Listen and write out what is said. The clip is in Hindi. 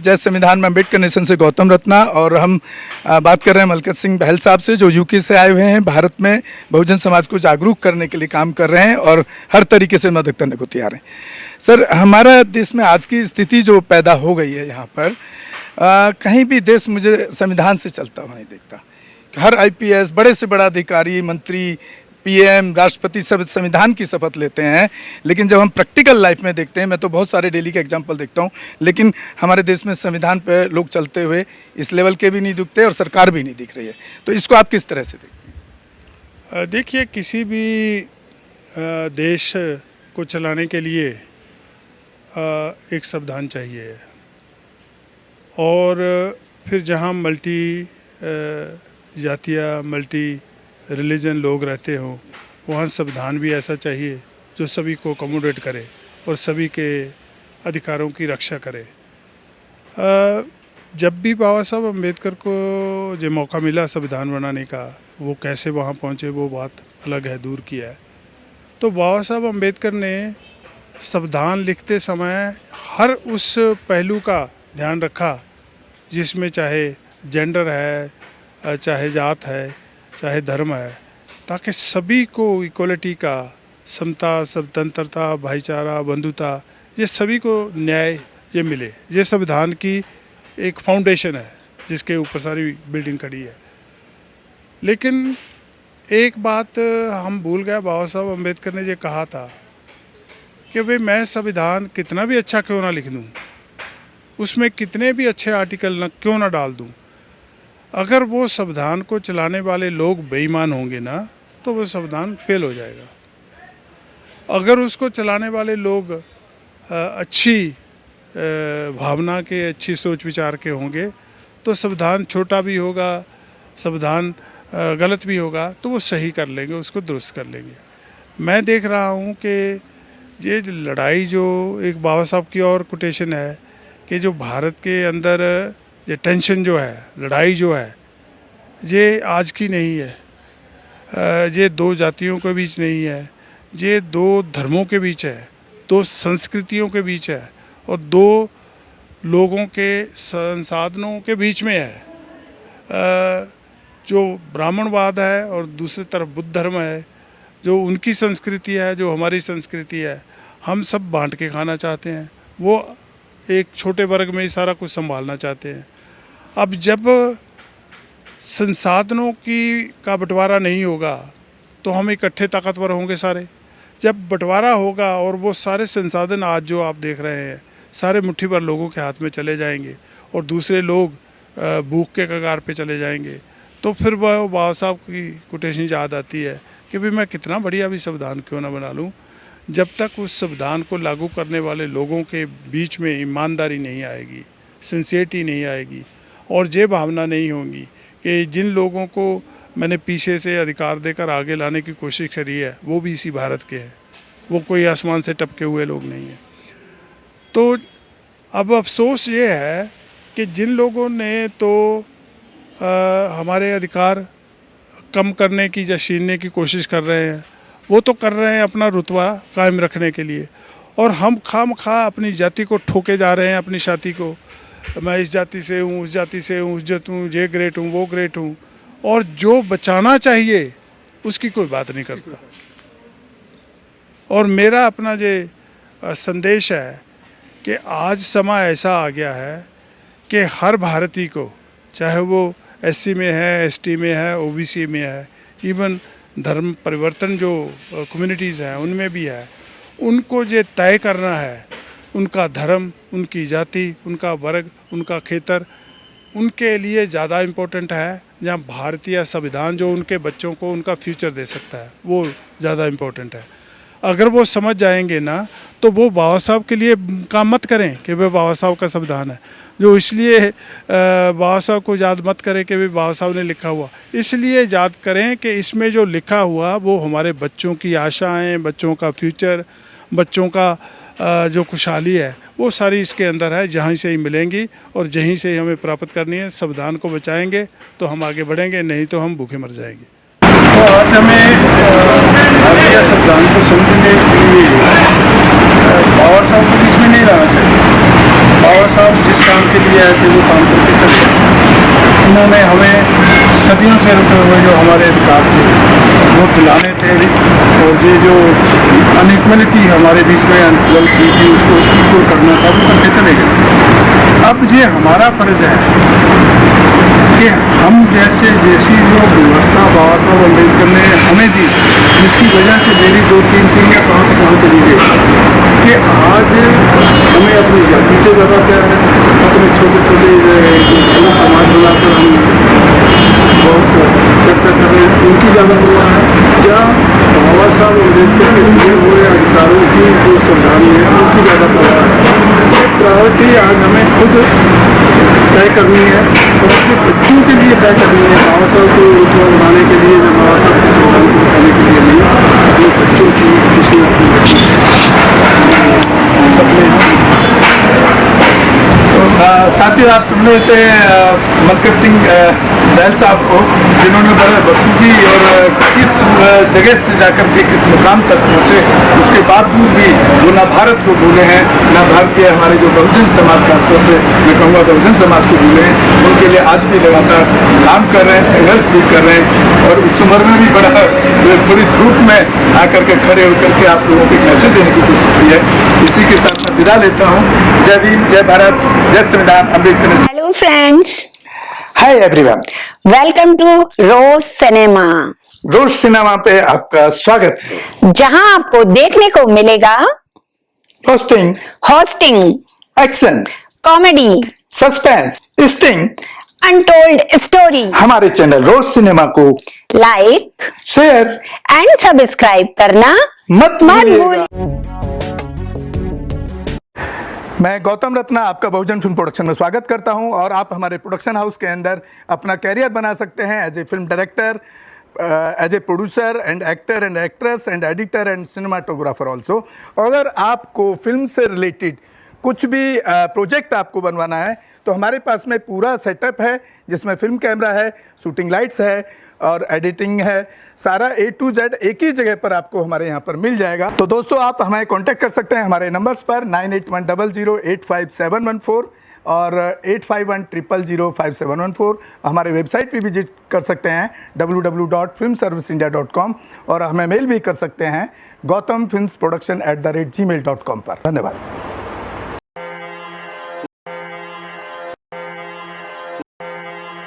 जय संविधान में अम्बेडकर नेशन से गौतम रत्ना। और हम बात कर रहे हैं मलकत सिंह बहल साहब से, जो यूके से आए हुए हैं, भारत में बहुजन समाज को जागरूक करने के लिए काम कर रहे हैं और हर तरीके से मदद करने को तैयार हैं। सर, हमारा देश में आज की स्थिति जो पैदा हो गई है यहाँ पर, कहीं भी देश मुझे संविधान से चलता हुआ नहीं दिखता। हर आईपीएस, बड़े से बड़ा अधिकारी, मंत्री, पीएम, राष्ट्रपति सब संविधान की शपथ लेते हैं, लेकिन जब हम प्रैक्टिकल लाइफ में देखते हैं, मैं तो बहुत सारे डेली के एग्जांपल देखता हूं, लेकिन हमारे देश में संविधान पर लोग चलते हुए इस लेवल के भी नहीं दिखते और सरकार भी नहीं दिख रही है। तो इसको आप किस तरह से देखते हैं? देखिए, किसी भी देश को चलाने के लिए एक संविधान चाहिए, और फिर जहाँ मल्टी जातिया, मल्टी रिलीजन लोग रहते हों, वहाँ संविधान भी ऐसा चाहिए जो सभी को अकोमोडेट करे और सभी के अधिकारों की रक्षा करे। जब भी बाबा साहब अम्बेडकर को जो मौका मिला संविधान बनाने का, वो कैसे वहाँ पहुँचे वो बात अलग है, दूर की है। तो बाबा साहब अम्बेडकर ने संविधान लिखते समय हर उस पहलू का ध्यान रखा जिसमें चाहे जेंडर है, चाहे जात है, चाहे धर्म है, ताकि सभी को इक्वलिटी का, समता, स्वतंत्रता, भाईचारा, बंधुता, ये सभी को न्याय ये मिले। ये संविधान की एक फाउंडेशन है जिसके ऊपर सारी बिल्डिंग खड़ी है। लेकिन एक बात हम भूल गए, बाबा साहब अम्बेडकर ने ये कहा था कि भाई मैं संविधान कितना भी अच्छा क्यों ना लिख दूँ, उसमें कितने भी अच्छे आर्टिकल क्यों ना डाल दूँ, अगर वो संविधान को चलाने वाले लोग बेईमान होंगे ना, तो वो संविधान फेल हो जाएगा। अगर उसको चलाने वाले लोग अच्छी भावना के, अच्छी सोच विचार के होंगे, तो संविधान छोटा भी होगा, संविधान गलत भी होगा, तो वो सही कर लेंगे, उसको दुरुस्त कर लेंगे। मैं देख रहा हूँ कि ये लड़ाई जो एक बाबा साहब की और कोटेशन है कि जो भारत के अंदर ये टेंशन जो है, लड़ाई जो है, ये आज की नहीं है। ये दो जातियों के बीच नहीं है, ये दो धर्मों के बीच है, दो संस्कृतियों के बीच है, और दो लोगों के संसाधनों के बीच में है। जो ब्राह्मणवाद है और दूसरी तरफ बुद्ध धर्म है, जो उनकी संस्कृति है, जो हमारी संस्कृति है, हम सब बांट के खाना चाहते हैं। वो एक छोटे वर्ग में ही सारा कुछ संभालना चाहते हैं। अब जब संसाधनों का बंटवारा नहीं होगा तो हम इकट्ठे ताकतवर होंगे सारे। जब बंटवारा होगा और वो सारे संसाधन आज जो आप देख रहे हैं सारे मुट्ठी भर लोगों के हाथ में चले जाएंगे और दूसरे लोग भूख के कगार पे चले जाएंगे, तो फिर वह बाबा साहब की कोटेशन याद आती है कि भाई मैं कितना बढ़िया भी संविधान क्यों ना बना लूँ। जब तक उस संविधान को लागू करने वाले लोगों के बीच में ईमानदारी नहीं आएगी, सिंसियरिटी नहीं आएगी, और ये भावना नहीं होगी कि जिन लोगों को मैंने पीछे से अधिकार देकर आगे लाने की कोशिश करी है वो भी इसी भारत के हैं, वो कोई आसमान से टपके हुए लोग नहीं हैं। तो अब अफसोस ये है कि जिन लोगों ने तो हमारे अधिकार कम करने की या छीनने की कोशिश कर रहे हैं, वो तो कर रहे हैं अपना रुतबा कायम रखने के लिए, और हम खामखा अपनी जाति को ठोके जा रहे हैं, अपनी छाती को। मैं इस जाति से हूँ, उस जाति से हूँ, उस जाति हूँ, ये ग्रेट हूँ, वो ग्रेट हूँ, और जो बचाना चाहिए उसकी कोई बात नहीं करता। और मेरा अपना जो संदेश है कि आज समय ऐसा आ गया है कि हर भारतीय को, चाहे वो एससी में है, एसटी में है, ओबीसी में है, इवन धर्म परिवर्तन जो कम्युनिटीज़ हैं उनमें भी है, उनको ये तय करना है उनका धर्म, उनकी जाति, उनका वर्ग, उनका खेतर उनके लिए ज़्यादा इम्पोर्टेंट है, जहाँ भारतीय संविधान जो उनके बच्चों को उनका फ्यूचर दे सकता है वो ज़्यादा इम्पोर्टेंट है। अगर वो समझ जाएंगे ना, तो वो बाबा साहब के लिए काम मत करें कि वह बाबा साहब का संविधान है, जो इसलिए बाबा साहब को याद मत करें कि भाई बाबा साहब ने लिखा हुआ, इसलिए याद करें कि इसमें जो लिखा हुआ वो हमारे बच्चों की आशाएं, बच्चों का फ्यूचर, बच्चों का जो खुशहाली है, वो सारी इसके अंदर है, जहाँ से ही मिलेंगी और जहीं से ही हमें प्राप्त करनी है। संविधान को बचाएंगे तो हम आगे बढ़ेंगे, नहीं तो हम भूखे मर जाएंगे। तो आज हमें भारतीय संविधान को समझने के लिए बाबा साहब को बीच में नहीं लाना चाहिए। बाबा साहब जिस काम के लिए आए थे वो काम करके चले गए। उन्होंने हमें सदियों से रुके हुए जो हमारे अधिकार थे वो दिलाने थे, और ये जो अनइक्वलिटी हमारे बीच में अनइक्वल की थी उसको इक्वल करना था, वो करके चले गए। अब ये हमारा फ़र्ज़ है कि हम जैसी जो व्यवस्था बाबा साहब अम्बेडकर ने हमें दी, जिसकी वजह से मेरी 2-3 पीढ़ियाँ कहाँ से कहाँ चली गई, कि आज हमें अपनी जाति से ज़्यादा प्यार है, अपने छोटे छोटे जो समाज बनाकर हम बहुत चर्चा कर रहे हैं उनकी ज़्यादा परवाह है, जहाँ बाबा साहब अम्बेडकर के दिए हुए अधिकारों की जो संविधान में है उनकी ज़्यादा परवाह है। ये प्रायोरिटी आज हमें खुद तय करनी है और अपने बच्चों के लिए तय करनी है। बाबा साहब को रुतबा बनाने के लिए, बाबा साहब के संविधान को बचाने के लिए नहीं, अपने बच्चों की खुशी सपने साथियों, आप सुन रहे थे मलकत सिंह बहल साहब को, जिन्होंने बड़े बखूबी और किस जगह से जाकर के किस मुकाम तक पहुँचे, उसके बावजूद भी वो ना भारत को भूले हैं, ना भारतीय हमारे जो बहुजन समाज, खासतौर से मैं कहूँगा बहुजन समाज को भूले हैं। उनके लिए आज भी लगातार काम कर रहे हैं, संघर्ष भी कर रहे हैं, और इस उम्र में भी बड़ा पूरी धूप में आकर के खड़े होकर के आप लोगों को एक मैसेज देने की कोशिश की है। इसी के साथ मैं विदा लेता हूँ। जय भीम, जय भारत, जय संविधान, Ambedkar. Hello friends, hi everyone, welcome to Rose Cinema, Rose Cinema पे आपका स्वागत है। जहां आपको देखने को मिलेगा hosting, hosting, action, comedy, suspense, sting, untold story. हमारे चैनल रोज सिनेमा को लाइक, शेयर एंड सब्सक्राइब करना मत भूलिएगा। भूलिएगा। मैं गौतम रत्ना आपका बहुजन फिल्म प्रोडक्शन में स्वागत करता हूं, और आप हमारे प्रोडक्शन हाउस के अंदर अपना कैरियर बना सकते हैं as a film director, as a producer and actor and actress and editor and cinematographer also. अगर आपको फिल्म से रिलेटेड कुछ भी प्रोजेक्ट आपको बनवाना है तो हमारे पास में पूरा सेटअप है, जिसमें फिल्म कैमरा है, शूटिंग लाइट्स है और एडिटिंग है। सारा A to Z एक ही जगह पर आपको हमारे यहाँ पर मिल जाएगा। तो दोस्तों, आप हमें कांटेक्ट कर सकते हैं हमारे नंबर्स पर 9810085714 और 8510005714। हमारे वेबसाइट पे विजिट कर सकते हैं www.filmserviceindia.com, और हमें मेल भी कर सकते हैं gautamfilmsproduction@gmail.com पर। धन्यवाद।